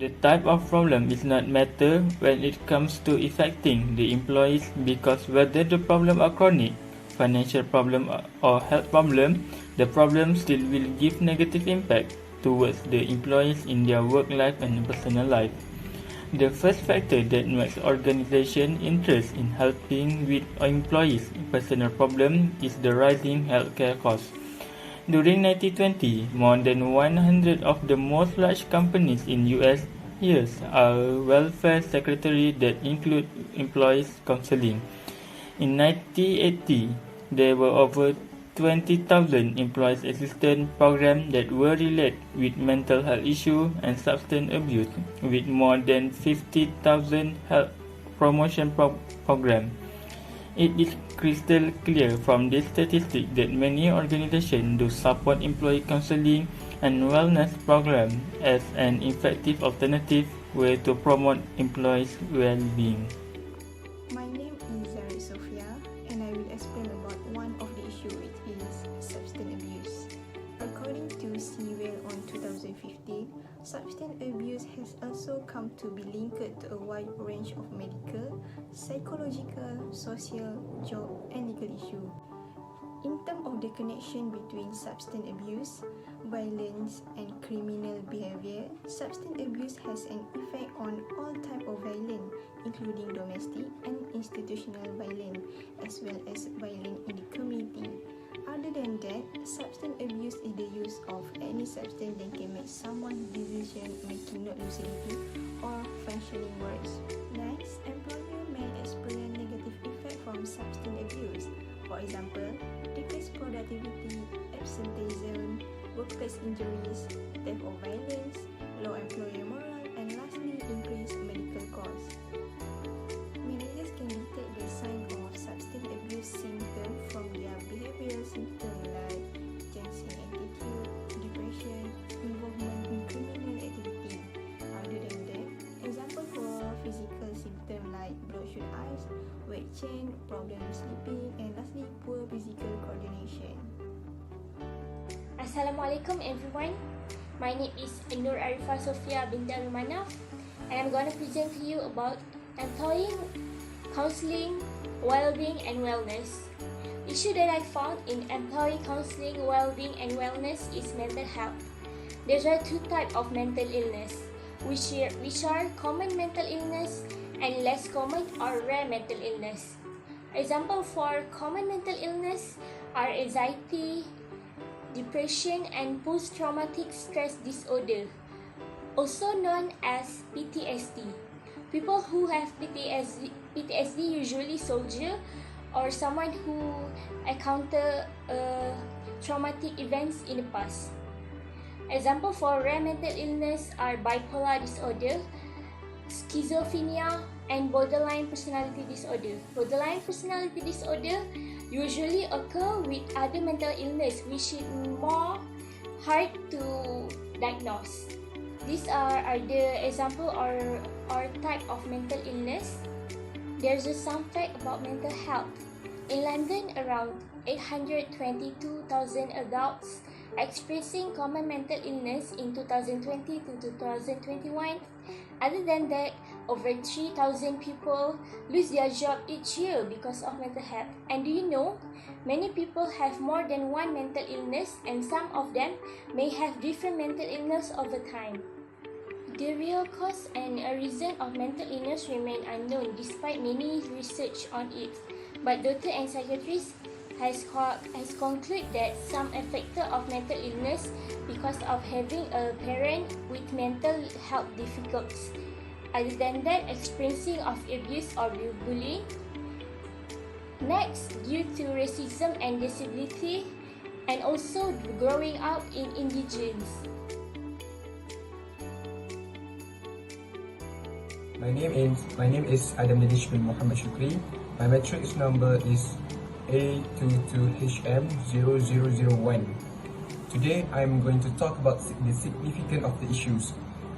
The type of problem is not matter when it comes to affecting the employees, because whether the problem are chronic, financial problem or health problem, the problem still will give negative impact towards the employees in their work life and personal life. The first factor that makes organization interest in helping with employees' personal problem is the rising healthcare costs. During 1920, more than 100 of the most large companies in US use a welfare secretary that include employees counseling. In 1980, there were over 20,000 employees assistance programs that were related with mental health issues and substance abuse, with more than 50,000 health promotion programs. It is crystal clear from this statistic that many organizations do support employee counseling and wellness programs as an effective alternative way to promote employees' well-being. My name is Sophia, and I will explain about one of the issues, which is substance abuse. According to Shmr on 2015, substance abuse has also come to be linked to a wide range of medical, psychological, social, job, and legal issues. In terms of the connection between substance abuse, violence, and criminal behavior, substance abuse has an effect on all types of violence, including domestic and institutional violence, as well as violence in the community. Other than that, substance abuse is the use of any substance that can make someone's decision-making not lucidity or functioning worse. Next, employer may experience negative effects from substance abuse. For example, decreased productivity, absenteeism, workplace injuries, theft or violence, low employer morale, and lastly, increased medical costs. Managers can detect the signs of substance abuse symptoms from their behavioral symptoms like changing attitude, depression, involvement in criminal activity. Other than that, example for physical symptoms like bloodshot eyes, weight change, problem sleeping, and lastly, poor physical coordination. Assalamualaikum everyone. My name is Nur Arifah Sofia bin Darumanaf, and I'm going to present to you about employee counseling, well-being and wellness. Issue that I found in employee counseling, well-being and wellness is mental health. There are two types of mental illness, which are common mental illness and less common or rare mental illness. Example for common mental illness are anxiety, depression, and post-traumatic stress disorder, also known as PTSD. People who have PTSD usually soldier or someone who encounter traumatic events in the past. Example for rare mental illness are bipolar disorder, schizophrenia, and borderline personality disorder. Borderline personality disorder usually occur with other mental illness, which is more hard to diagnose. These are the example or type of mental illness. There's some fact about mental health. In London, around 822,000 adults experiencing common mental illness in 2020 to 2021. Other than that, over 3,000 people lose their job each year because of mental health. And do you know, many people have more than one mental illness, and some of them may have different mental illness over time. The real cause and reason of mental illness remain unknown despite many research on it. But doctors and psychiatrists has concluded that some affected of mental illness because of having a parent with mental health difficulties. Other than that, experiencing of abuse or bullying. Next, due to racism and disability, and also growing up in indigence. My name is Adam Nadish bin Muhammad Shukri. My matrix number is A22HM0001. Today I am going to talk about the significance of the issues,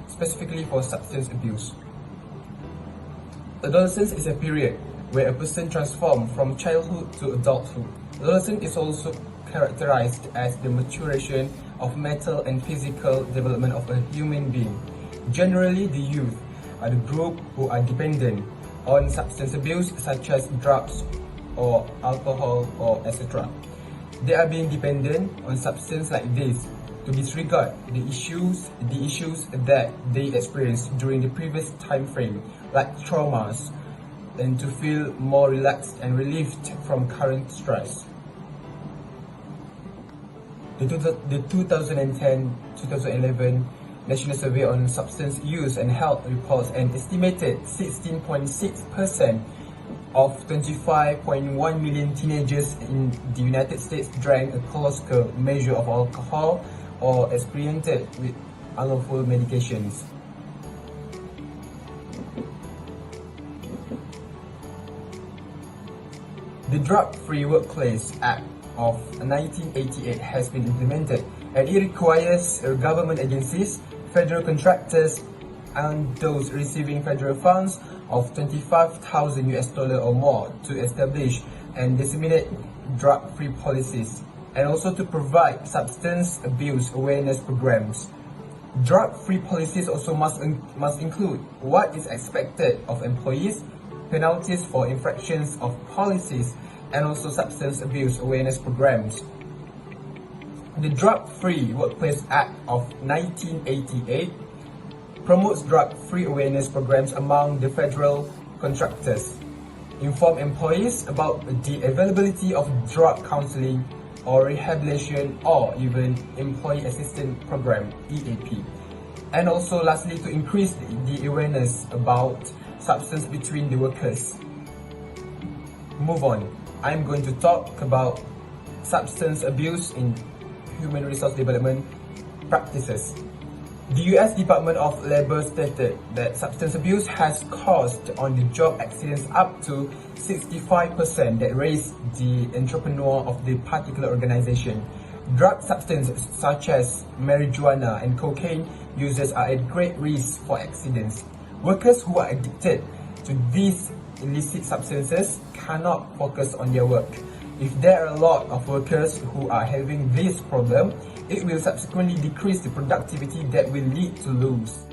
specifically for substance abuse. Adolescence is a period where a person transforms from childhood to adulthood. Adolescence is also characterized as the maturation of mental and physical development of a human being. Generally, the youth are the group who are dependent on substance abuse such as drugs or alcohol or etc. They are being dependent on substance like this to disregard the issues that they experienced during the previous time frame, like traumas, and to feel more relaxed and relieved from current stress. The 2010-2011 National Survey on Substance Use and Health reports an estimated 16.6% of 25.1 million teenagers in the United States drank a colossal measure of alcohol or experimented with unlawful medications. The Drug-Free Workplace Act of 1988 has been implemented, and it requires government agencies, federal contractors, and those receiving federal funds of $25,000 or more to establish and disseminate drug-free policies, and also to provide substance abuse awareness programs. Drug-free policies also must include what is expected of employees, penalties for infractions of policies, and also substance abuse awareness programs. The Drug-Free Workplace Act of 1988 promotes drug-free awareness programs among the federal contractors, inform employees about the availability of drug counseling or rehabilitation or even Employee Assistance Program, EAP. And also lastly, to increase the awareness about substance between the workers. Move on. I'm going to talk about substance abuse in human resource development practices. The US Department of Labor stated that substance abuse has caused on-the-job accidents up to 65% that raised the entrepreneur of the particular organization. Drug substances such as marijuana and cocaine users are at great risk for accidents. Workers who are addicted to these illicit substances cannot focus on their work. If there are a lot of workers who are having this problem, it will subsequently decrease the productivity that will lead to loss.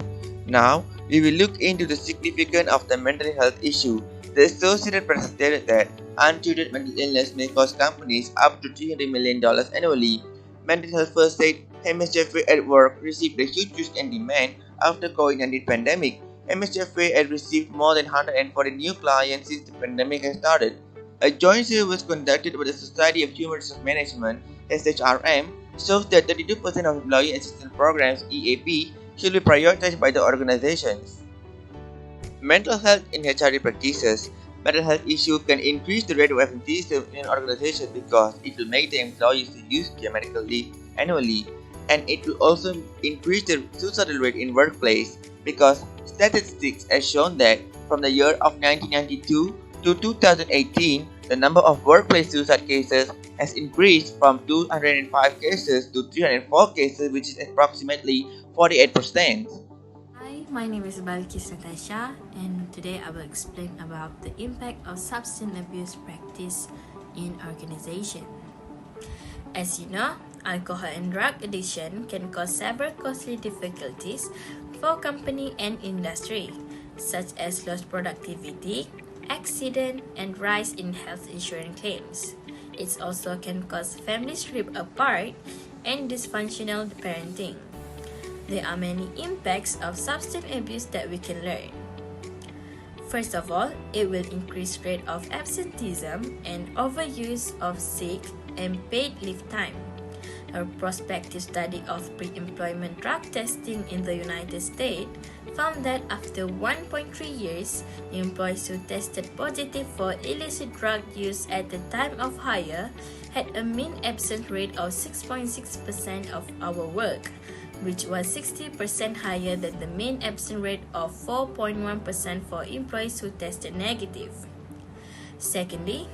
Now, we will look into the significance of the mental health issue. The Associated Press stated that untreated mental illness may cost companies up to $300 million annually. Mental Health First said MSFA at work received a huge boost in demand after COVID-19 pandemic. MSFA had received more than 140 new clients since the pandemic has started. A joint survey was conducted by the Society of Human Resource Management (SHRM) shows that 32% of employee assistance programs (EAP) should be prioritized by the organizations. Mental health in HRD practices. Mental health issues can increase the rate of absenteeism in an organization because it will make the employees use their medical leave annually, and it will also increase the suicidal rate in workplace because statistics have shown that from the year of 1992 to 2018, the number of workplace suicide cases has increased from 205 cases to 304 cases, which is approximately 48%. Hi, my name is Balkis Natasha, and today I will explain about the impact of substance abuse practice in organization. As you know, alcohol and drug addiction can cause several costly difficulties for company and industry, such as lost productivity, accident, and rise in health insurance claims. It also can cause families rip apart and dysfunctional parenting. There are many impacts of substance abuse that we can learn. First of all, it will increase rate of absenteeism and overuse of sick and paid leave time. A prospective study of pre-employment drug testing in the United States found that after 1.3 years, employees who tested positive for illicit drug use at the time of hire had a mean absence rate of 6.6% of our work, which was 60% higher than the mean absence rate of 4.1% for employees who tested negative. Secondly,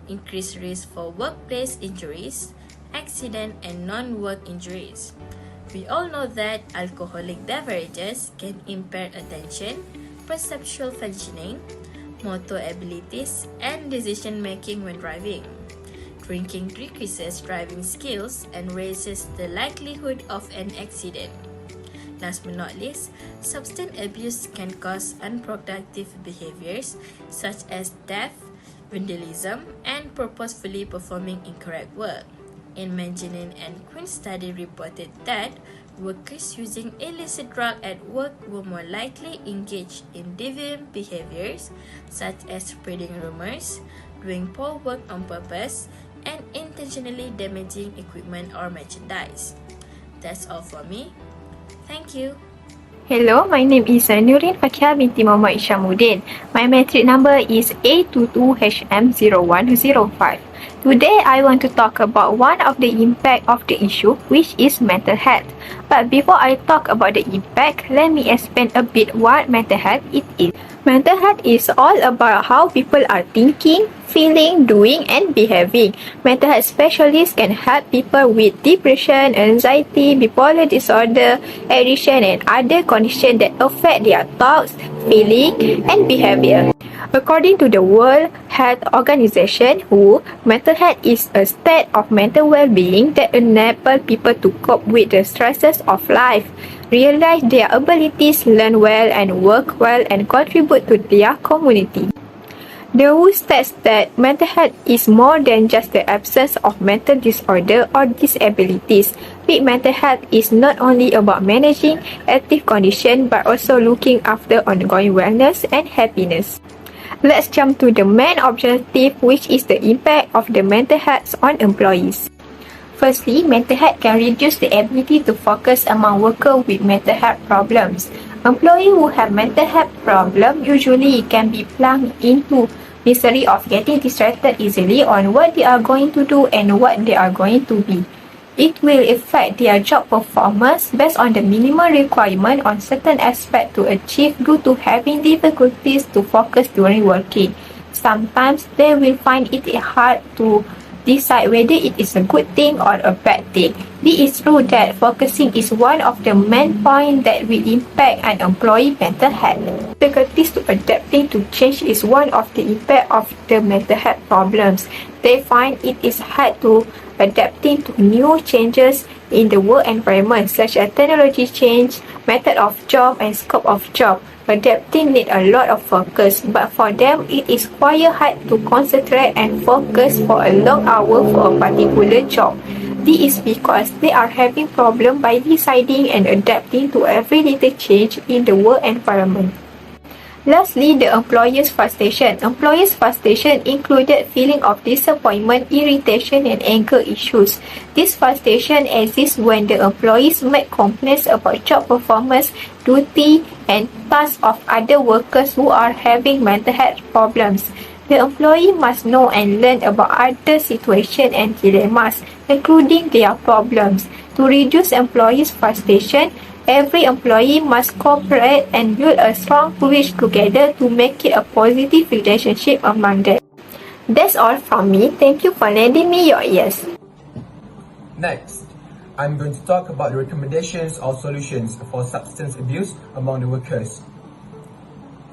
increased risk for workplace injuries, accident, and non-work injuries. We all know that alcoholic beverages can impair attention, perceptual functioning, motor abilities, and decision-making when driving. Drinking decreases driving skills and raises the likelihood of an accident. Last but not least, substance abuse can cause unproductive behaviors such as theft, vandalism, and purposefully performing incorrect work. In Manjanin and Quinn study reported that workers using illicit drug at work were more likely engaged in deviant behaviors such as spreading rumors, doing poor work on purpose, and intentionally damaging equipment or merchandise. That's all for me. Thank you. Hello, my name is Nurin Fakia binti Muhammad Ishamuddin. My metric number is A22HM0105. Today, I want to talk about one of the impact of the issue, which is mental health. But before I talk about the impact, let me explain a bit what mental health it is. Mental health is all about how people are thinking, feeling, doing, and behaving. Mental health specialists can help people with depression, anxiety, bipolar disorder, addiction, and other conditions that affect their thoughts, feeling, and behavior. According to the World Health Organization, WHO, mental health is a state of mental well-being that enables people to cope with the stresses of life, realize their abilities, learn well, and work well, and contribute to their community. The WHO states that mental health is more than just the absence of mental disorder or disabilities. With mental health is not only about managing active condition but also looking after ongoing wellness and happiness. Let's jump to the main objective, which is the impact of the mental health on employees. Firstly, mental health can reduce the ability to focus among workers with mental health problems. Employees who have mental health problems usually can be plunged into misery of getting distracted easily on what they are going to do and what they are going to be. It will affect their job performance based on the minimum requirement on certain aspects to achieve due to having difficulties to focus during working. Sometimes they will find it hard to decide whether it is a good thing or a bad thing. It is true that focusing is one of the main points that will impact an employee mental health. Difficulties to adapting to change is one of the impact of the mental health problems. They find it is hard to adapting to new changes in the work environment such as technology change, method of job, and scope of job. Adapting need a lot of focus, but for them it is quite hard to concentrate and focus for a long hour for a particular job. This is because they are having problem by deciding and adapting to every little change in the work environment. Lastly, the employer's frustration. Employer's frustration included feeling of disappointment, irritation, and anger issues. This frustration exists when the employees make complaints about job performance, duty, and tasks of other workers who are having mental health problems. The employee must know and learn about other situations and dilemmas, including their problems. To reduce employees' frustration, every employee must cooperate and build a strong bridge together to make it a positive relationship among them. That's all from me. Thank you for lending me your ears. Next, I'm going to talk about the recommendations or solutions for substance abuse among the workers.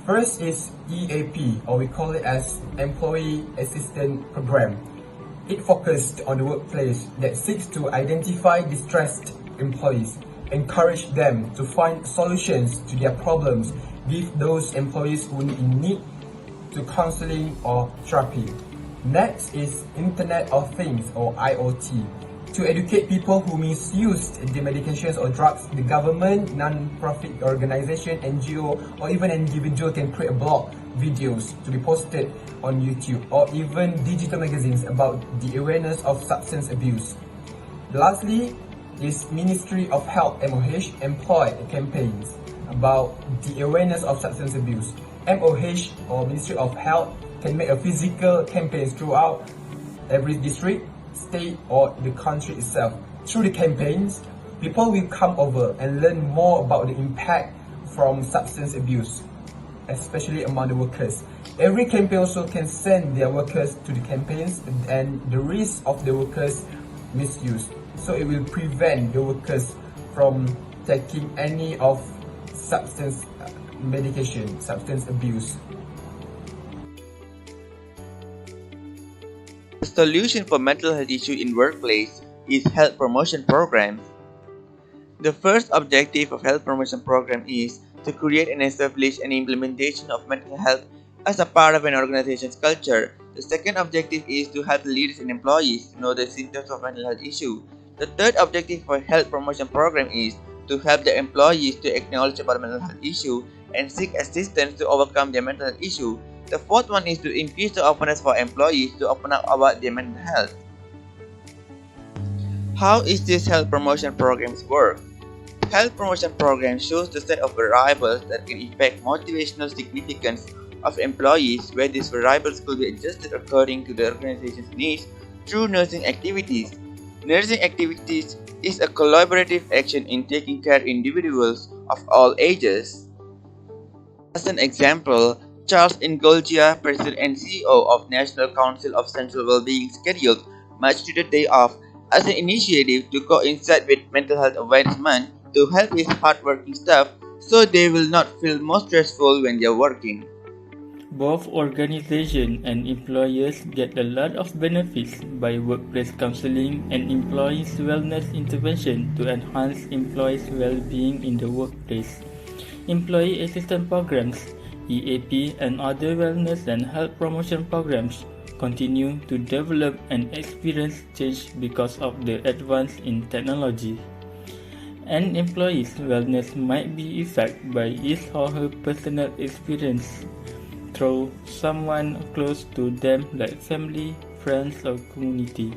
First is EAP, or we call it as Employee Assistance Program. It focused on the workplace that seeks to identify distressed employees, encourage them to find solutions to their problems, give those employees who in need to counseling or therapy. Next is Internet of Things, or IoT. To educate people who misused the medications or drugs, the government, non-profit organization, NGO, or even an individual can create a blog, videos to be posted on YouTube, or even digital magazines about the awareness of substance abuse. Lastly is Ministry of Health, MOH, employ campaigns about the awareness of substance abuse. MOH, or Ministry of Health, can make a physical campaigns throughout every district, state, or the country itself. Through the campaigns, people will come over and learn more about the impact from substance abuse, especially among the workers. Every campaign also can send their workers to the campaigns and the risk of the workers' misuse. So it will prevent the workers from taking any of substance medication, substance abuse. The solution for mental health issue in workplace is health promotion programs. The first objective of health promotion program is to create and establish an implementation of mental health as a part of an organization's culture. The second objective is to help leaders and employees know the symptoms of mental health issue. The third objective for health promotion program is to help the employees to acknowledge about mental health issue and seek assistance to overcome their mental health issue. The fourth one is to increase the openness for employees to open up about their mental health. How is this health promotion programs work? Health promotion program shows the set of variables that can affect motivational significance of employees, where these variables could be adjusted according to the organization's needs through nursing activities. Nursing activities is a collaborative action in taking care of individuals of all ages. As an example, Charles Ingolgia, President and CEO of National Council of Central Wellbeing, scheduled March to the Day Off as an initiative to coincide with Mental Health Awareness Month to help his hardworking staff so they will not feel more stressful when they are working. Both organizations and employers get a lot of benefits by workplace counseling and employees' wellness intervention to enhance employees' well-being in the workplace. Employee assistance programs, EAP, and other wellness and health promotion programs continue to develop and experience change because of the advance in technology. An employee's wellness might be affected by his or her personal experience through someone close to them like family, friends, or community.